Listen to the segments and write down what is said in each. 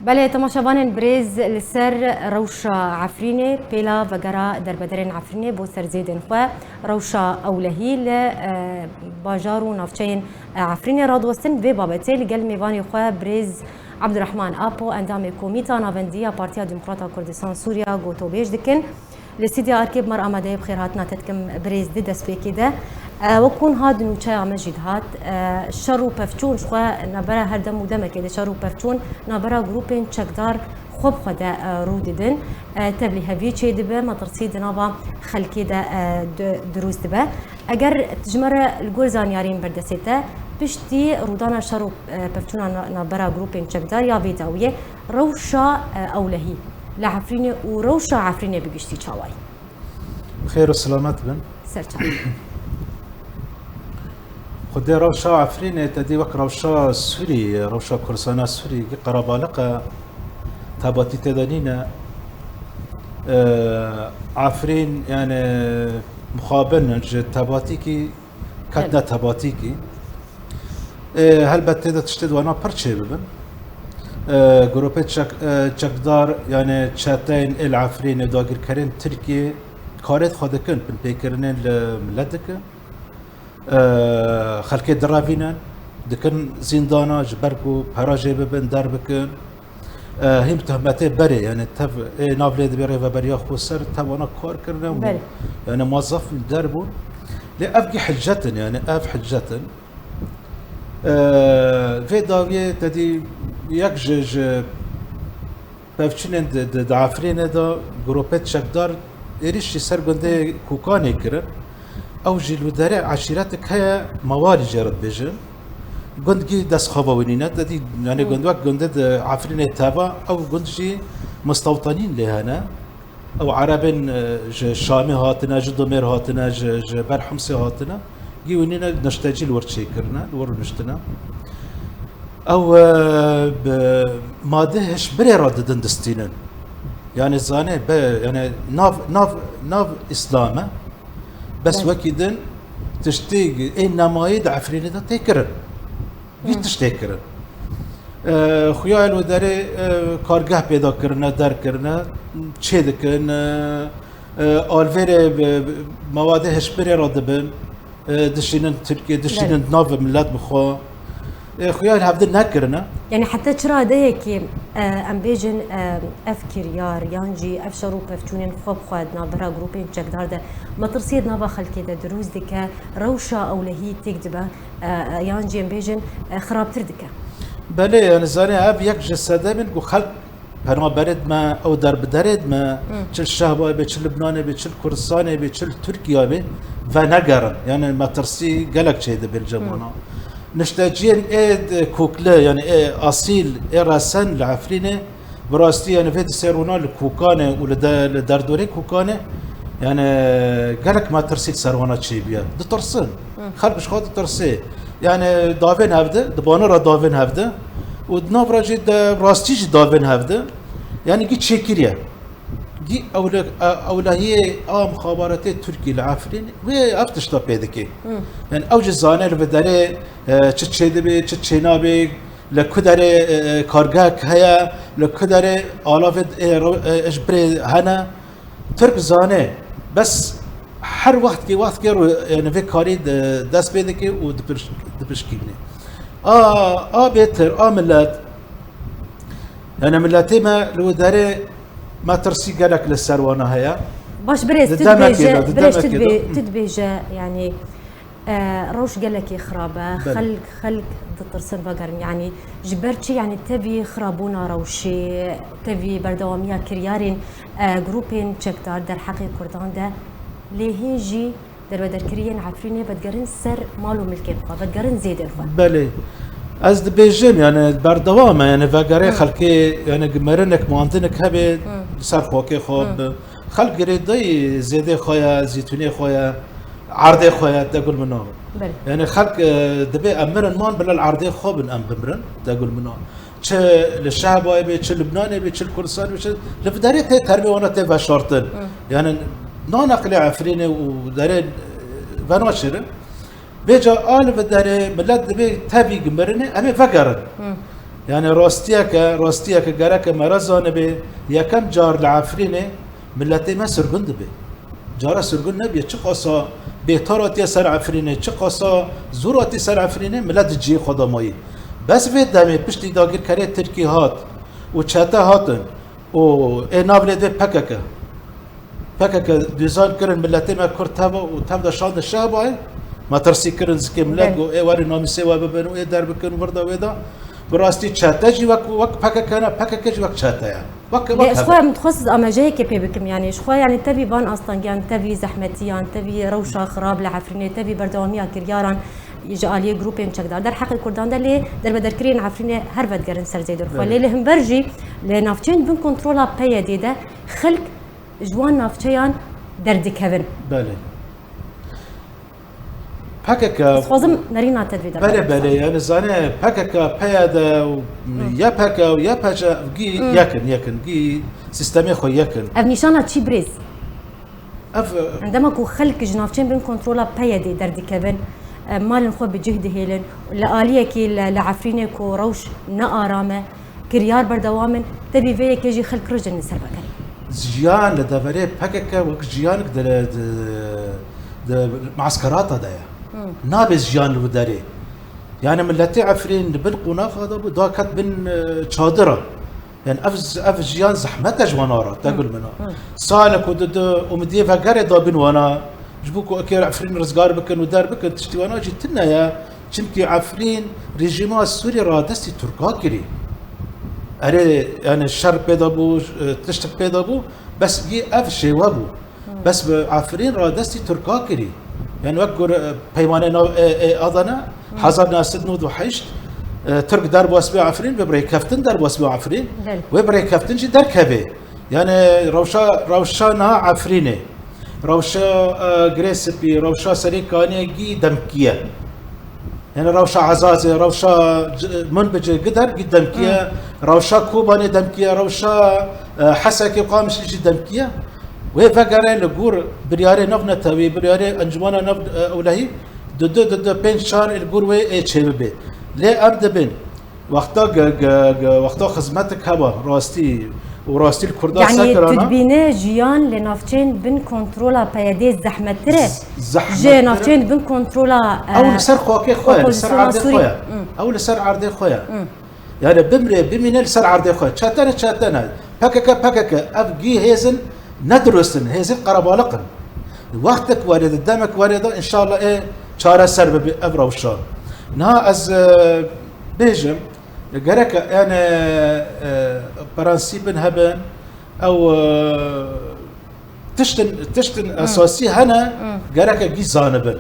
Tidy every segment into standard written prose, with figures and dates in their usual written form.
بله تماشاوان بريز لسر روشا عفريني بيلا وغرا دربدرين عفريني بو سر زيدن خو روشا اولهي ل باجارو نافچين عفريني رادوستن في بابتي لقل ميواني خو بريز عبد الرحمن ابو اندام كوميتا نافنديا بارتيا ديمقراطا كردستان سوريا غوتو بيج دكن لسيدي اركيب مر اماده بخير هاتنا تتكم بريز دي دسبيكي ده وكون هاد نوچا مجد هات شرو پفچون خو نبره هر دم ودمه كده شرو پفچون نبره جروبين چکدار خوب خدا رو دیدن تبلی هوی چه دبه مطرسی دنابا خلکی ده دروز دبه اگر تجمره الگول زانیارین بردسته پشتی رودانا شرو پفچون نبره جروبين چکدار یا ویداویه روشا اولهی لعفرینه و روشا عفرینه بگشتی چاوای خير والسلامات بن سرچا خدي روشا عفريني تدي وك روشا سوري روشا كرسانا سوري قرابالقة تاباتي تدانينا عفرين يعني مخابن تاباتيكي كدنا تاباتيكي هل بتدا تشتد وانا برشي ببن جروبات چکدار يعني چاتين العفرين داغر كرين تركي كارت خودكن بن بيكرنين لملتك خلقي درافينان دكن زندانا جبركو براجي ببن در بكن هم تهمته بري يعني تف نافلي بري وبريا خوسر توانا كار كرنا يعني موظف دربون لأفقي حجتن يعني أف حجتن في داوية تدي يكجج بفشين دعافرين دا جروبات شكدار إيريش سرقنده كوكاني كرن او جيل وداري عشيرتك هي موالي جرد بيجن قندقي داس خباوينينا دي يعني قندوك قندد عفرين تابا او قندجي مستوطنين لهنا او عربين شامي هاتنا جدومير هاتنا برحمسي هاتنا جيونينا نشتاجي الورشي كرنا الور نشتنا او مادهش بري راددن دستينن يعني زاني يعني ناف اسلامه بس وكيدن تشتيق نمايد عفريني دا تيكرن بيت تشتيكرن خويا الوداري كارگاه پیدا کرنا در کرنا چه دکن آلویر مواد هشبری را دبن دشینن ترکیه دشینن ناف ملت بخوا خويا هفدن نكرنا يعني حتى ترى ده هيك ام بيجن افكر يار يانجي افشرو بفچونين خوب خدنا برا جروبين چکدار ده ما ترسيد نابا خلكي ده دروز دكه روشا اولهي تكدبه يانجي ام بيجن خرابتر دكه بله يعني زاني اف يك جسده من جو خلق بنا برد ما او در بدرد ما چل شهبای به چل لبنان به چل کردستان به چل ترکیه به و نگرن يعني ما ترسي قالك شيء ده بالجمانه نشتاجين ايد كوكلا يعني ايه اصيل ايه راسن العفرينه براستي يعني فيد سيرونا الكوكانه ولا دردوري كوكانه يعني قالك ما ترسيل سرونا تشيبيا دو ترسن خلقش خاطر ترسي يعني دافين هفده دبانر دافين هفده ودنافراجي براستيج دافين هفده يعني جيت شكريا دي اولا هي مخابرات تركي العفرين وهي افتشتا بيدكي يعني اوج الزانه اللي بداري تشيدبي تشينابي لكداري كارغاك هيا لكداري الافد اجبري هنا ترك زانه بس هر وقت كي يعني في كاري داس بيدكي ودبشكيني بيتر ملات يعني ملاتي ما لو داري ما ترسي قالك للسروانة هيا باش بريز تدبيجة يعني روش قالك يخرابه خلق ترسن بقرن يعني جبرتشي يعني تبي خرابونا روشي تبي بردوامية كريارين جروبين چکدار در حقي كردان ده لهيجي در بدركريين عفريني بدقرن سر مالو ملكين خوا بدقرن زيد الخوا بله از دبیجن يعني بردوامه يعني وگره خلقی يعني مرنك مانتنك هبه سر خواکه خواب خلق گریدای زیده خواه زیتونی خواه عرضه خواه تقول منه يعني خلق دبي امرن مان بلا العرضه خواب ام بمرن تقول منه چه للشعب وای چه لبنان به چه کردستان به لفداری تربیه وانا ته شرطن يعني نقل عفرینه و داره بناشره بيجا آل بداره ملاد دبي تابي جمرنه أمي فقرن يعني راستيك جارك مرزان به يكم جار العفرينه ملتي ما سرقند به جارا سرقند نبي تشقصا بيتاراتي سر عفرينه تشقصا زوراتي سر عفرينه ملت جي خدامي بس في دمي بشتي داغير كره تركي هات وچاتا هاتن و نابلد پکک دوزان کرن ملت ما کرتاب و تام دا شان الشعب ما ترسي کرن زكي ملت و واري نامي سوا ببنو در بكن وردا ودا براستي چاتا جي وك پکک انا پکک جي وك چاتا يعني وك شخويا متخصص اما جاي كيف بكم يعني شخويا يعني تبي بان اصلا يعني تبي زحمتيان تبي روشا خراب لعفرينه تبي بردواميا كرياران يجاليه جروبين چقدر در حق الكردان ده لي در بدركرين عفرينه هر ود گرن سر زيدر فلي هم برجي لنافچين بن كنترولا بيدي ده خلق جوان نافچيان درد كفن بله پکک خوازم نرينا تدري در بله يعني زانه پکک پیاده یا پک و یا پجا گي يكن گي سيستمي خو يكن اف نشانه تشي بريز اف عندما كو خلق جنافچين بن كنترولا بيدي درد كفن مال خو بجهد هيلن لآلية كي لعفرينه كو روش نآرامه كريار بردوامن تبي فيه كيجي خلق رجل نسر بكري جيان لدفري بكك وك جيانك د معسكرات هذا نابز جيان الوداري يعني ملتي عفرين بالقناف هذا دا كتبن شادره يعني اف جيان زحمته جوانارا تقول منها سالك ودد ومديفا قري دابن وانا جبوكو اكير عفرين رزقار بكن ودار بكن تشتي وانا جيتنا يا چمكي عفرين ريجيما السوري را دستي تركا كري اره يعني الشر پیدا بو تشتك پیدا بو بس يي اف شي وابو بس عفرين را دستي تركا كري يعني وقر بيمانه اضنا حزر ناس نود وحشت ترك درب واسبي عفرين ببري كفتن درب واسبي عفرين وبري كفتن جي دركبه يعني روشانا عفرينه روشا جريسبي روشا سريكاني جي دمكيه يعني روشا عزازي روشا منبج قدر قدام كيا روشا كوباني دمكيا روشا حسكي قامش جي دمكيا وهي فقرة لقور برياري نفنا تاوي برياري انجمانا نف اولهي دد بين شهر القور وي اي تشيبي ليه ابدا بين وقتا خدمتك هوا راستي وراستي الكردان يعني سكرانا تدبينه جيان لنافچين بن كنترولا بيدي زحمتره جي نافچين بن كنترولا او لسر خواكي خويا لسر عرضي خويا او لسر عرضي خويا يعني بمين لسر عرضي خويا شاتنا بكك ابقي هيزن ندرسن هيزن قربالقن وقتك وارد قدامك وارد ان شاء الله ايه شارع سر بابرا وشار نا از بيجم جرك يعني برانسيبن هبن او تشتن اساسي هنا جرك جي زانبن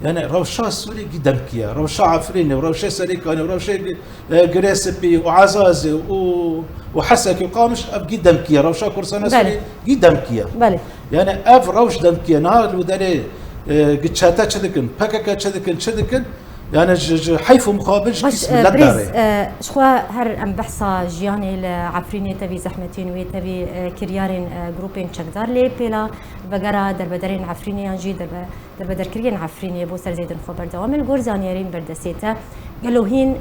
يعني روشا سوري قدام كيا روشا عفريني وروشا سريكاني وروشا جريسبي وعزازي وحسكي وقامش قدام كيا روشا كورسانا سوري قدام كيا يعني اف روش دم كيا نهار وداري قد شاتا شدكن بكاكا شدكن يعني حيف مقابل بسم الله بريز شخوا هر ام بحثا جياني لعفريني تبي زحمتين وي تبي كريارين جروبين چقدار لي بلا بقرا دربدرين عفريني انجي دربدر كريين عفريني بو سر زيدن خبر دوام الجورزانيرين بردسيتا قالوا هين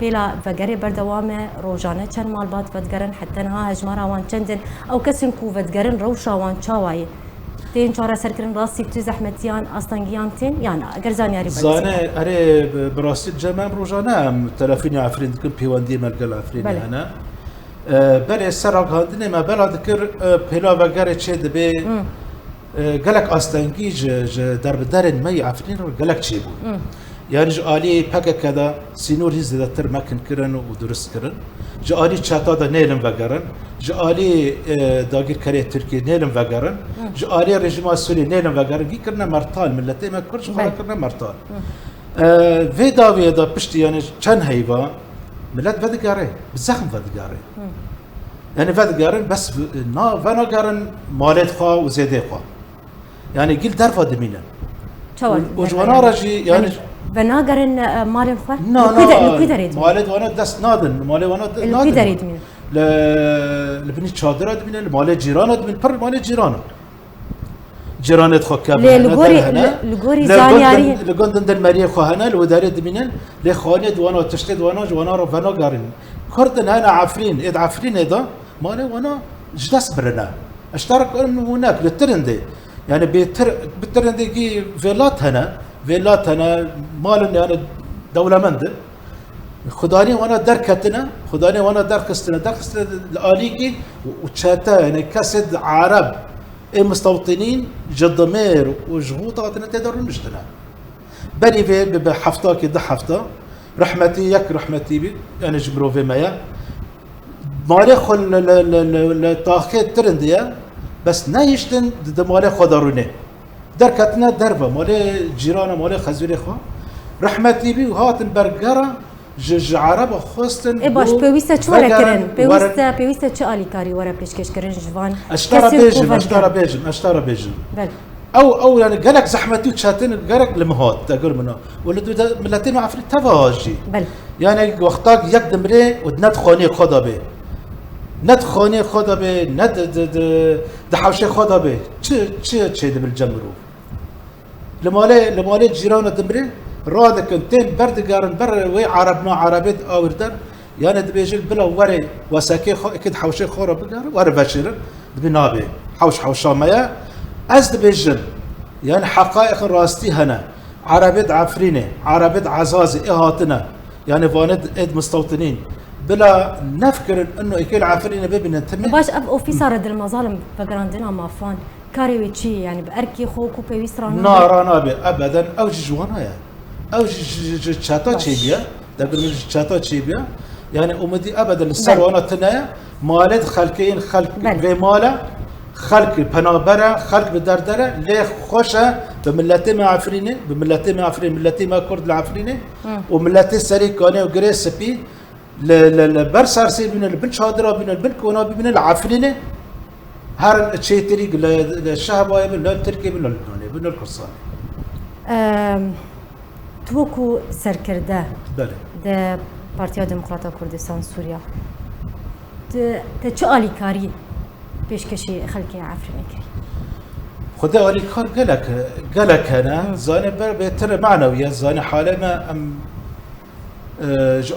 بلا بقري بردوام روجانه چن مالبات بدگرن حتى نها هجمارا وان چندن او كسن كو بدگرن روشا وان چاواي تين چارا سركرن راسي تو زحمتيان اصلا تين يعني اگر زانياري زانه اري براسي جمام روجانا تلفوني عفرين دكن بيواندي ملقل عفرين انا بري سرق هاندني ما بلا ذكر بلا وغير تشي دبي قالك اصلا درب دارن مي عفرين قالك تشي يعني جالي بقى كذا سينور هز دتر ما كن كرن ودرس كرن جالي چاتا دا نيلم وگرن جالي داگير كري تركي نيلم وگرن جالي رژيم سوري نيلم وگرن گي كرنا مرتال ملتي ما كرش كرنا مرتال في دا پشتي يعني چن هيوا ملت ودگاره بزخم ودگاره يعني ودگارن بس نا وانا گارن مالت خوا وزيده خوا يعني قيل درفا دمينن وجوانا رجي يعني بناقرن مال خوا لو دريد مالد وانا دست نادن مال وانا لو دريد من لبني چادر من مال جيران من پر مال جيران جيرانات خو كاب لغوري زانياري لغوندن دن مريه خو هنا الوداري دمينن لخواني دوانا تشتي دوانا جوانا رو فانا قارن كردن هنا عفرين اد عفرين اذا مالي وانا جدس برنا اشترك من هناك للترندي يعني بالترندي جي فيلات هنا مال يعني دولة مند خداني وانا دركتنا خداني وانا دركستنا الاليكي وتشاتا يعني كسد عرب مستوطنين جدمير وجهوطاتنا تقدروا نجدنا بني في بحفطه كده حفطه رحمتي يك رحمتي بي يعني جبرو في مايا مالي خل التاخير ترنديا بس نايشتن مالي خدارونه دركتنا دربه مالي جيران مالي خزوري خو رحمتي بي وهاتن برجره جج عرب خواستن ای باش پیوسته چه وره کرن پیوسته چه آلیکاری وره پیشکش کرن جوان اشترى بيجن بله او يعني قالك زحمتي وشاتين قالك لمهات تقول منه ولدو ملتين عفري تفاجي بله يعني وقتاك يقدم لي ودند خاني خدا به ند خاني خدا به ند دحوشي خدا به چه بالجمرو لمالي جيران دمري رادك انتين برد قارن بر وي عربنا عربيد اوردر يعني دبيجل بلا وري وساكي اكيد حوشي خورا بقار وري بشير بنابي حوش مايا از دبيجل يعني حقائق راستي هنا عربيد عفرينه عربيد عزازي اهاتنا يعني فاند اد مستوطنين بلا نفكر انه اكل عفرينه ببنتمي باش اب اوفيسر د المظالم فقراندنا مافان كاري ويتشي يعني باركي خوكو بيويسترانا نارانا ابدا او جوانا يعني او شاتا تشيبيا تقول من شاتا تشيبيا يعني امدي ابدا السر وانا تنايا مالد خلقين خلق في ماله خلق بنابره خلق بدردره ليه خوشه بملتي ما عفرينه ملتي ما كرد العفرينه وملتي سري كاني وجريس بي البرسارسي من البن شادره من البن كونابي من العفرينه هر شيء طريق للشهبايه من التركي من اللبناني من القرصاني توكو سركرده بله ده بارتيا ديمقراطا كردستان سوريا ده چه آلیکاری پیشکشی خلقی عفرینه کری خدا آلیکار قالك انا زاني بهتر معنوية زاني حالنا ام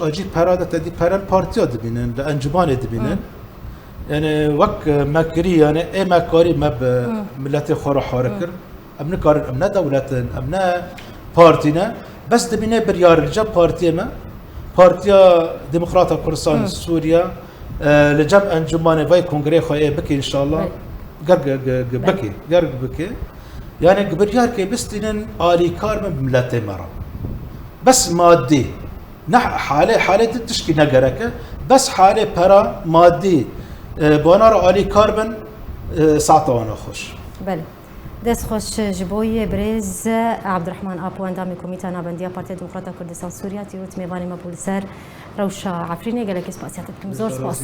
اجي براده تدي برال بارتيا دبينن لانجمان دبينن يعني وك مكري يعني اي مكاري ما بملتي خور حاركر امنا كار امنا دولتن امنا بارتينا بس دبينا بريار الجب بارتيا ديمقراطا كردستان سوريا لجب انجمان فاي كونغري خويا بكي ان شاء الله قرق بكي يعني بريار كي بستنن آلي كار من بملتي مرة بس مادي حالة تشكي نقرك بس حالة برا مادي بونار آلي كاربن ساعتوانا خوش بله دست خوش جبوی برز عبدالرحمن آپو اندامی کمیته نابندی پارتی دموکراتا کردستان سوریا تیروت میوانی مبول سر روشا عفرینی گلک اسپاسیات بکم زور سپاس